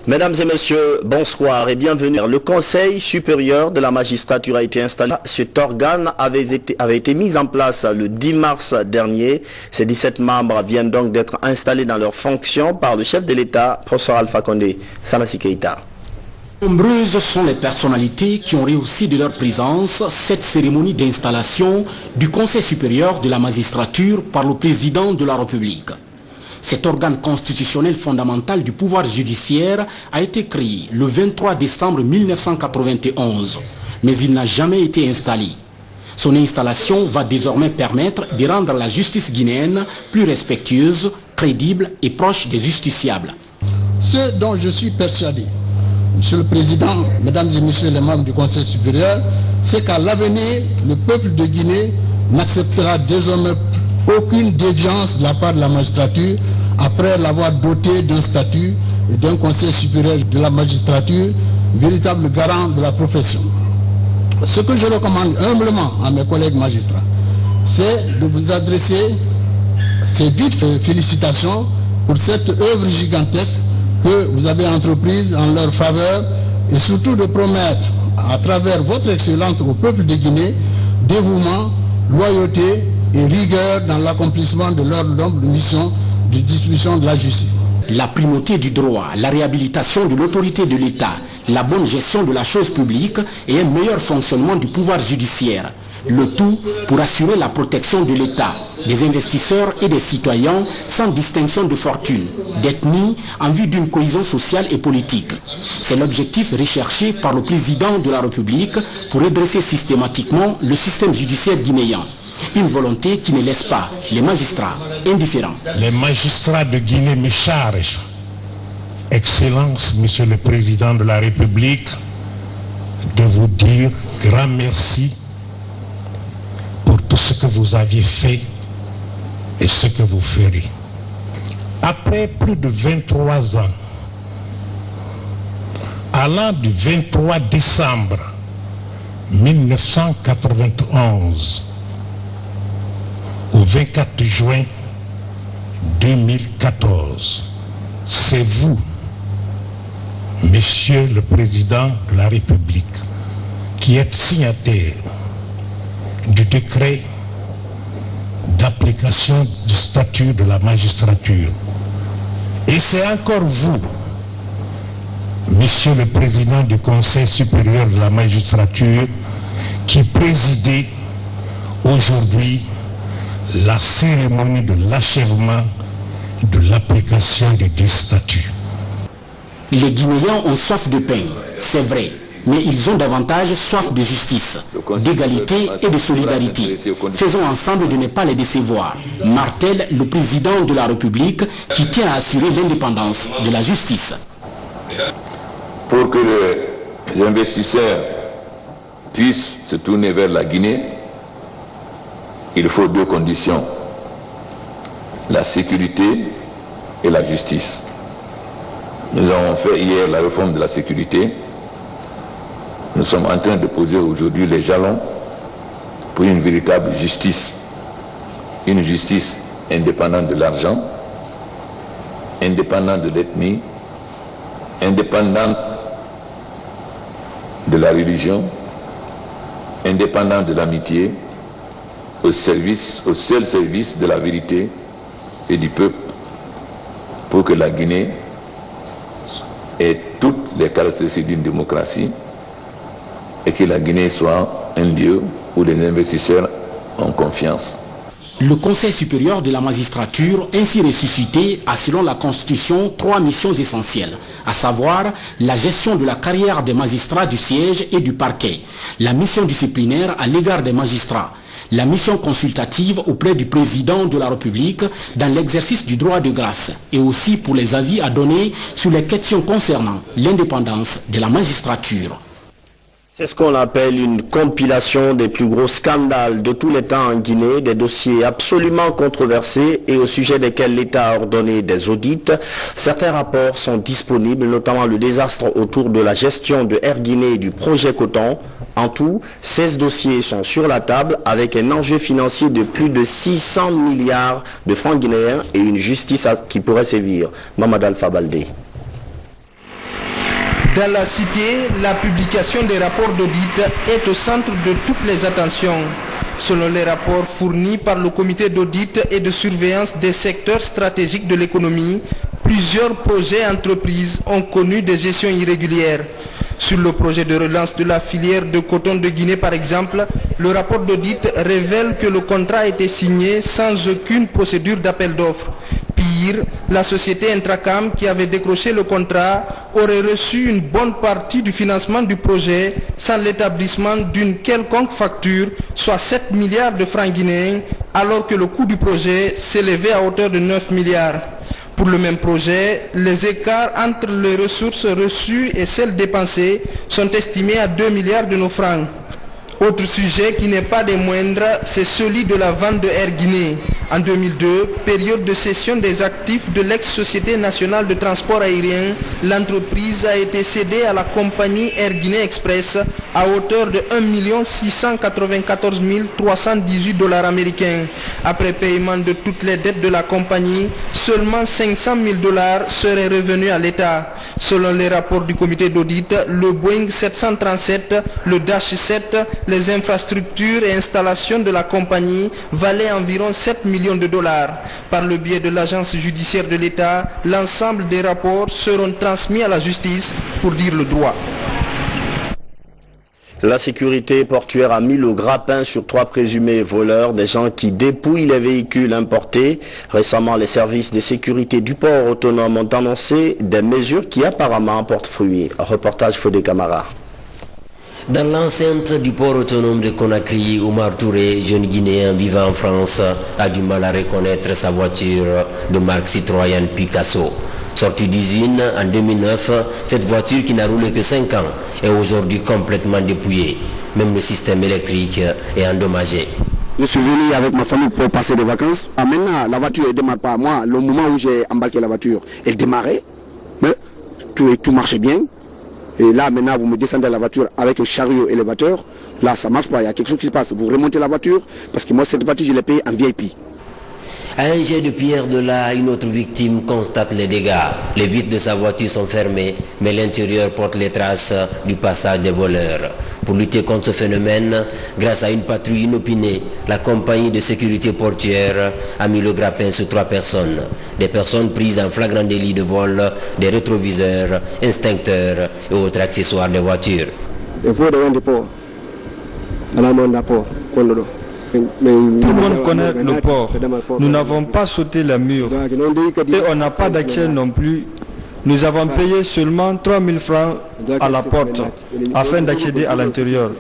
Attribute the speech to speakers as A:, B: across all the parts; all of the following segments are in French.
A: Mesdames et messieurs, bonsoir et bienvenue. Le Conseil supérieur de la magistrature a été installé. Cet organe avait été mis en place le 10 mars dernier. Ces 17 membres viennent donc d'être installés dans leurs fonctions par le chef de l'État, professeur Alpha Condé. Samassi Keïta.
B: Nombreuses sont les personnalités qui ont réussi de leur présence cette cérémonie d'installation du Conseil supérieur de la magistrature par le président de la République. Cet organe constitutionnel fondamental du pouvoir judiciaire a été créé le 23 décembre 1991, mais il n'a jamais été installé. Son installation va désormais permettre de rendre la justice guinéenne plus respectueuse, crédible et proche des justiciables.
C: Ce dont je suis persuadé, Monsieur le Président, Mesdames et Messieurs les membres du Conseil supérieur, c'est qu'à l'avenir, le peuple de Guinée n'acceptera désormais aucune déviance de la part de la magistrature après l'avoir doté d'un statut et d'un Conseil supérieur de la magistrature, véritable garant de la profession. Ce que je recommande humblement à mes collègues magistrats, c'est de vous adresser ces vives félicitations pour cette œuvre gigantesque que vous avez entreprise en leur faveur et surtout de promettre à travers votre excellence au peuple de Guinée dévouement, loyauté et rigueur dans l'accomplissement de leur noble mission de distribution de la justice.
B: La primauté du droit, la réhabilitation de l'autorité de l'État, la bonne gestion de la chose publique et un meilleur fonctionnement du pouvoir judiciaire. Le tout pour assurer la protection de l'État, des investisseurs et des citoyens sans distinction de fortune, d'ethnie, en vue d'une cohésion sociale et politique. C'est l'objectif recherché par le président de la République pour redresser systématiquement le système judiciaire guinéen. Une volonté qui ne laisse pas les magistrats indifférents.
D: Les magistrats de Guinée me chargent, Excellence, Monsieur le Président de la République, de vous dire grand merci pour tout ce que vous aviez fait et ce que vous ferez. Après plus de 23 ans, allant du 23 décembre 1991 au 24 juin 2014, c'est vous, Monsieur le Président de la République, qui êtes signataire du décret d'application du statut de la magistrature. Et c'est encore vous, Monsieur le Président du Conseil supérieur de la magistrature, qui présidez aujourd'hui la cérémonie de l'achèvement de l'application des deux statuts.
B: Les Guinéens ont soif de pain, c'est vrai, mais ils ont davantage soif de justice, d'égalité et de solidarité. Faisons ensemble de ne pas les décevoir, martèle le président de la République qui tient à assurer l'indépendance de la justice.
E: Pour que les investisseurs puissent se tourner vers la Guinée, il faut deux conditions, la sécurité et la justice. Nous avons fait hier la réforme de la sécurité. Nous sommes en train de poser aujourd'hui les jalons pour une véritable justice. Une justice indépendante de l'argent, indépendante de l'ethnie, indépendante de la religion, indépendante de l'amitié, au seul service de la vérité et du peuple, pour que la Guinée ait toutes les caractéristiques d'une démocratie et que la Guinée soit un lieu où les investisseurs ont confiance.
B: Le Conseil supérieur de la magistrature, ainsi ressuscité, a selon la Constitution 3 missions essentielles, à savoir la gestion de la carrière des magistrats du siège et du parquet, la mission disciplinaire à l'égard des magistrats, la mission consultative auprès du président de la République dans l'exercice du droit de grâce et aussi pour les avis à donner sur les questions concernant l'indépendance de la magistrature.
A: C'est ce qu'on appelle une compilation des plus gros scandales de tous les temps en Guinée, des dossiers absolument controversés et au sujet desquels l'État a ordonné des audits. Certains rapports sont disponibles, notamment le désastre autour de la gestion de Air Guinée et du projet Coton. En tout, 16 dossiers sont sur la table avec un enjeu financier de plus de 600 milliards de francs guinéens et une justice qui pourrait sévir. Mamadou Alpha Baldé.
F: Dans la cité, la publication des rapports d'audit est au centre de toutes les attentions. Selon les rapports fournis par le comité d'audit et de surveillance des secteurs stratégiques de l'économie, plusieurs projets et entreprises ont connu des gestions irrégulières. Sur le projet de relance de la filière de coton de Guinée par exemple, le rapport d'audit révèle que le contrat a été signé sans aucune procédure d'appel d'offres. Pire, la société Intracam qui avait décroché le contrat aurait reçu une bonne partie du financement du projet sans l'établissement d'une quelconque facture, soit 7 milliards de francs guinéens, alors que le coût du projet s'élevait à hauteur de 9 milliards. Pour le même projet, les écarts entre les ressources reçues et celles dépensées sont estimés à 2 milliards de nos francs. Autre sujet qui n'est pas des moindres, c'est celui de la vente de Air Guinée. En 2002, période de cession des actifs de l'ex-Société nationale de transport aérien, l'entreprise a été cédée à la compagnie Air Guinée Express à hauteur de 1 694 318 $ américains. Après paiement de toutes les dettes de la compagnie, seulement 500 000 $ seraient revenus à l'État. Selon les rapports du comité d'audit, le Boeing 737, le Dash 7, les infrastructures et installations de la compagnie valaient environ 7 millions de dollars. Par le biais de l'agence judiciaire de l'État, l'ensemble des rapports seront transmis à la justice pour dire le droit.
A: La sécurité portuaire a mis le grappin sur 3 présumés voleurs, des gens qui dépouillent les véhicules importés. Récemment, les services de sécurité du port autonome ont annoncé des mesures qui apparemment portent fruit. Reportage Fodé Camara.
G: Dans l'enceinte du port autonome de Conakry, Oumar Touré, jeune Guinéen vivant en France, a du mal à reconnaître sa voiture de marque Citroën Picasso. Sortie d'usine en 2009, cette voiture qui n'a roulé que 5 ans est aujourd'hui complètement dépouillée. Même le système électrique est endommagé.
H: Je suis venu avec ma famille pour passer des vacances. Maintenant, la voiture ne démarre pas. Moi, le moment où j'ai embarqué la voiture, elle démarrait, mais tout marchait bien. Et là, maintenant, vous me descendez à la voiture avec un chariot élévateur. Là, ça ne marche pas. Il y a quelque chose qui se passe. Vous remontez la voiture, parce que moi, cette voiture, je l'ai payée en VIP.
G: À un jet de pierre de là, une autre victime constate les dégâts. Les vitres de sa voiture sont fermées, mais l'intérieur porte les traces du passage des voleurs. Pour lutter contre ce phénomène, grâce à une patrouille inopinée, la compagnie de sécurité portuaire a mis le grappin sur 3 personnes. Des personnes prises en flagrant délit de vol, des rétroviseurs, instincteurs et autres accessoires des voitures.
H: Il faut des ports.
F: Tout le monde connaît le port. Nous n'avons pas sauté les murs et on n'a pas d'accès non plus. Nous avons payé seulement 3 000 francs à la porte afin d'accéder à l'intérieur.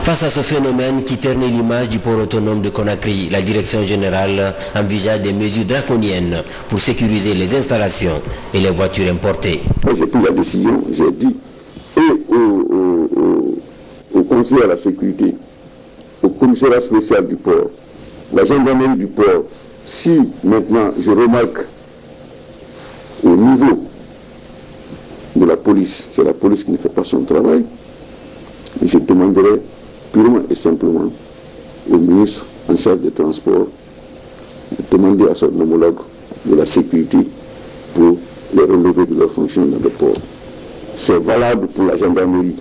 G: Face à ce phénomène qui ternit l'image du port autonome de Conakry, la direction générale envisage des mesures draconiennes pour sécuriser les installations et les voitures importées.
I: J'ai pris la décision, j'ai dit au conseiller à la sécurité, au commissariat spécial du port, la gendarmerie du port, si maintenant je remarque au niveau de la police, c'est la police qui ne fait pas son travail, je demanderai purement et simplement au ministre en charge des transports de demander à son homologue de la sécurité pour les relever de leurs fonctions dans le port. C'est valable pour la gendarmerie.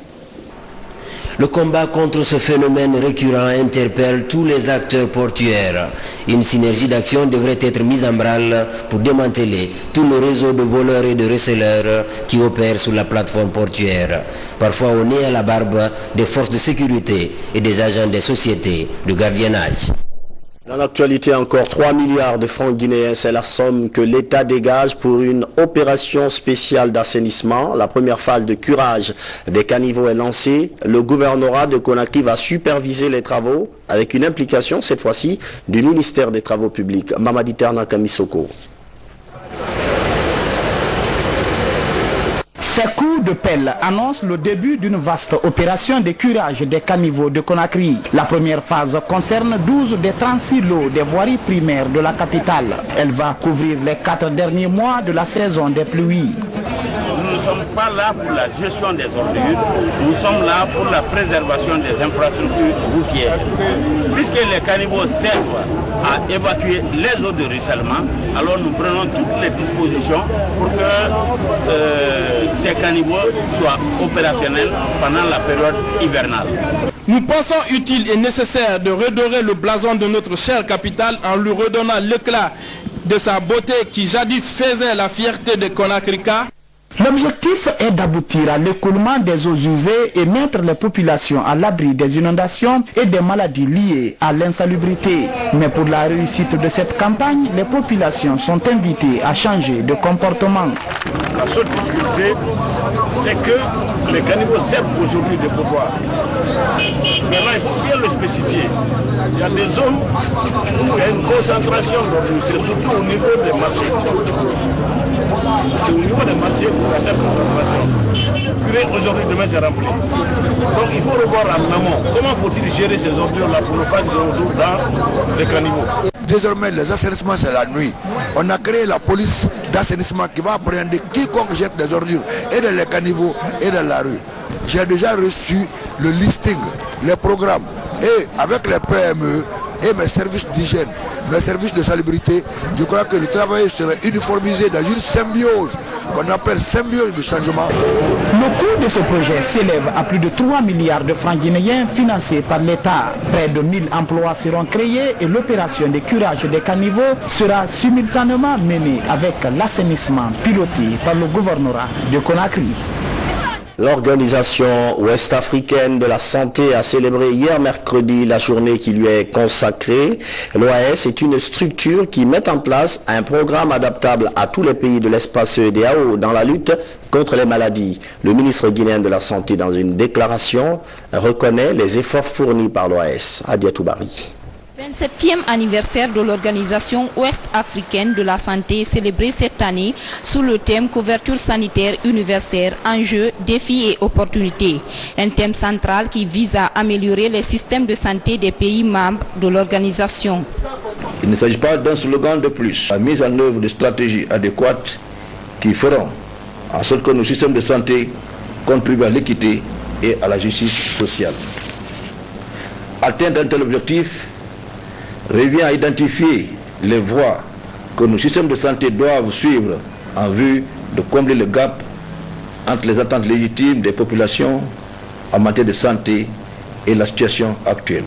G: Le combat contre ce phénomène récurrent interpelle tous les acteurs portuaires. Une synergie d'action devrait être mise en branle pour démanteler tout le réseau de voleurs et de receleurs qui opèrent sur la plateforme portuaire, parfois au nez à la barbe des forces de sécurité et des agents des sociétés de gardiennage.
A: Dans l'actualité, encore 3 milliards de francs guinéens, c'est la somme que l'État dégage pour une opération spéciale d'assainissement. La première phase de curage des caniveaux est lancée. Le gouvernorat de Conakry va superviser les travaux avec une implication, cette fois-ci, du ministère des Travaux publics. Mamadi Terna Kamisoko.
B: Ces coups de pelle annoncent le début d'une vaste opération de curage des caniveaux de Conakry. La première phase concerne 12 des 36 lots des voiries primaires de la capitale. Elle va couvrir les 4 derniers mois de la saison des pluies.
J: Nous ne sommes pas là pour la gestion des ordures, nous sommes là pour la préservation des infrastructures routières. Puisque les caniveaux servent à évacuer les eaux de ruissellement, alors nous prenons toutes les dispositions pour que ces caniveaux soient opérationnels pendant la période hivernale.
K: Nous pensons utile et nécessaire de redorer le blason de notre chère capitale en lui redonnant l'éclat de sa beauté qui jadis faisait la fierté de Conakry-Ka.
L: L'objectif est d'aboutir à l'écoulement des eaux usées et mettre les populations à l'abri des inondations et des maladies liées à l'insalubrité. Mais pour la réussite de cette campagne, les populations sont invitées à changer de comportement.
M: La seule difficulté, c'est que les caniveaux servent aujourd'hui de pouvoir. Maintenant, il faut bien le spécifier. Il y a des zones où il y a une concentration d'ordures, c'est surtout au niveau des massifs. C'est au niveau des massifs où il y a cette concentration. Puis aujourd'hui, demain, c'est rempli. Donc il faut revoir en amont. Comment faut-il gérer ces ordures-là pour ne pas de retour dans les caniveaux?
N: Désormais, les assainissements, c'est la nuit. On a créé la police d'assainissement qui va appréhender quiconque jette des ordures, et dans les caniveaux, et dans la rue. J'ai déjà reçu le listing, les programmes, et avec les PME et mes services d'hygiène, mes services de salubrité, je crois que le travail serait uniformisé dans une symbiose, qu'on appelle symbiose de changement.
L: Le coût de ce projet s'élève à plus de 3 milliards de francs guinéens financés par l'État. Près de 1000 emplois seront créés et l'opération de curage des caniveaux sera simultanément menée avec l'assainissement piloté par le gouvernorat de Conakry.
A: L'Organisation ouest-africaine de la santé a célébré hier mercredi la journée qui lui est consacrée. L'OAS est une structure qui met en place un programme adaptable à tous les pays de l'espace CEDEAO dans la lutte contre les maladies. Le ministre guinéen de la Santé, dans une déclaration, reconnaît les efforts fournis par l'OAS. Adiatou Bari.
O: 27e anniversaire de l'Organisation ouest-africaine de la santé célébré cette année sous le thème couverture sanitaire universelle, enjeux, défis et opportunités. Un thème central qui vise à améliorer les systèmes de santé des pays membres de l'organisation.
P: Il ne s'agit pas d'un slogan de plus. La mise en œuvre de stratégies adéquates qui feront en sorte que nos systèmes de santé contribuent à l'équité et à la justice sociale. Atteindre un tel objectif revient à identifier les voies que nos systèmes de santé doivent suivre en vue de combler le gap entre les attentes légitimes des populations en matière de santé et la situation actuelle.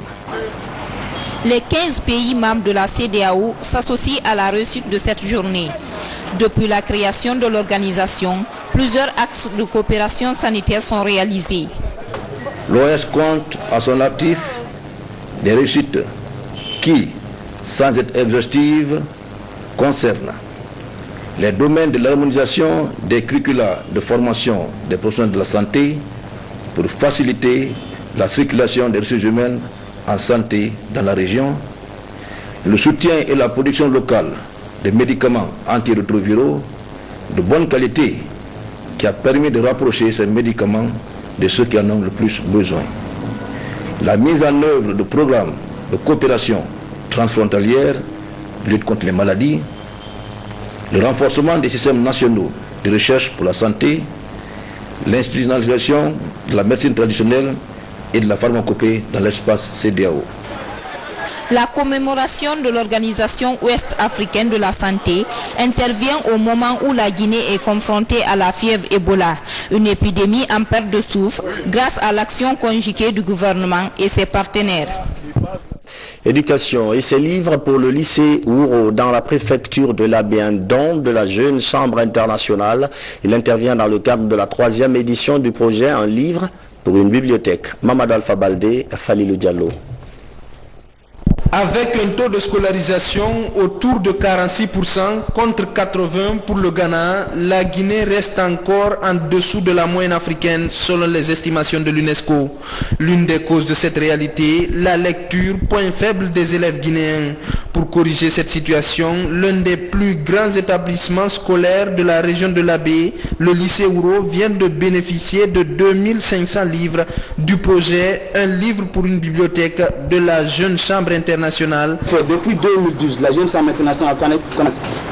O: Les 15 pays membres de la CEDEAO s'associent à la réussite de cette journée. Depuis la création de l'organisation, plusieurs axes de coopération sanitaire sont réalisés.
P: L'OAS compte à son actif des réussites qui, sans être exhaustive, concernent les domaines de l'harmonisation des curricula de formation des professionnels de la santé pour faciliter la circulation des ressources humaines en santé dans la région, le soutien et la production locale de médicaments antirétroviraux de bonne qualité qui a permis de rapprocher ces médicaments de ceux qui en ont le plus besoin, la mise en œuvre de programmes de coopération transfrontalière, lutte contre les maladies, le renforcement des systèmes nationaux de recherche pour la santé, l'institutionnalisation de la médecine traditionnelle et de la pharmacopée dans l'espace CEDEAO.
O: La commémoration de l'Organisation ouest-africaine de la santé intervient au moment où la Guinée est confrontée à la fièvre Ebola, une épidémie en perte de souffle grâce à l'action conjuguée du gouvernement et ses partenaires.
A: Éducation et ses livres pour le lycée Ouro dans la préfecture de l'Abéandon de la Jeune Chambre internationale. Il intervient dans le cadre de la 3e édition du projet Un livre pour une bibliothèque. Mamadou Alpha Baldé, Falilou Diallo.
F: Avec un taux de scolarisation autour de 46% contre 80% pour le Ghana, la Guinée reste encore en dessous de la moyenne africaine selon les estimations de l'UNESCO. L'une des causes de cette réalité, la lecture, point faible des élèves guinéens. Pour corriger cette situation, l'un des plus grands établissements scolaires de la région de l'Abbé, le lycée Ouro, vient de bénéficier de 2500 livres du projet Un livre pour une bibliothèque de la Jeune Chambre internationale.
Q: Depuis 2012, la Jeune Chambre internationale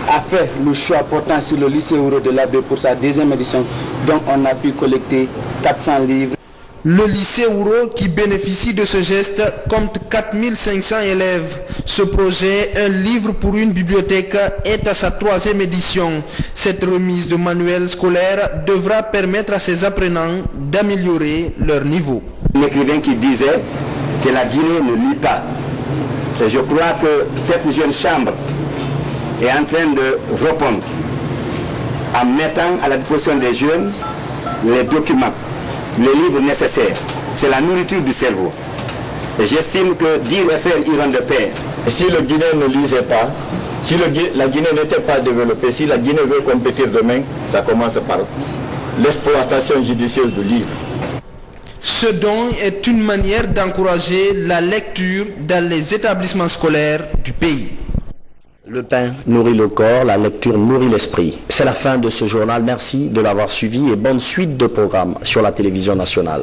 Q: a fait le choix portant sur le lycée Ouro de l'Abbé pour sa deuxième édition, dont on a pu collecter 400 livres.
F: Le lycée Ouro, qui bénéficie de ce geste, compte 4500 élèves. Ce projet, Un livre pour une bibliothèque, est à sa 3e édition. Cette remise de manuels scolaires devra permettre à ses apprenants d'améliorer leur niveau.
R: Un écrivain qui disait que la Guinée ne lit pas. Et je crois que cette jeune chambre est en train de répondre en mettant à la disposition des jeunes les documents, les livres nécessaires. C'est la nourriture du cerveau. Et j'estime que dire et faire iront de pair.
S: Et si le Guinée ne lisait pas, si la Guinée n'était pas développée, si la Guinée veut compétir demain, ça commence par l'exploitation judicieuse de livres.
F: Ce don est une manière d'encourager la lecture dans les établissements scolaires du pays.
A: Le pain nourrit le corps, la lecture nourrit l'esprit. C'est la fin de ce journal. Merci de l'avoir suivi et bonne suite de programmes sur la télévision nationale.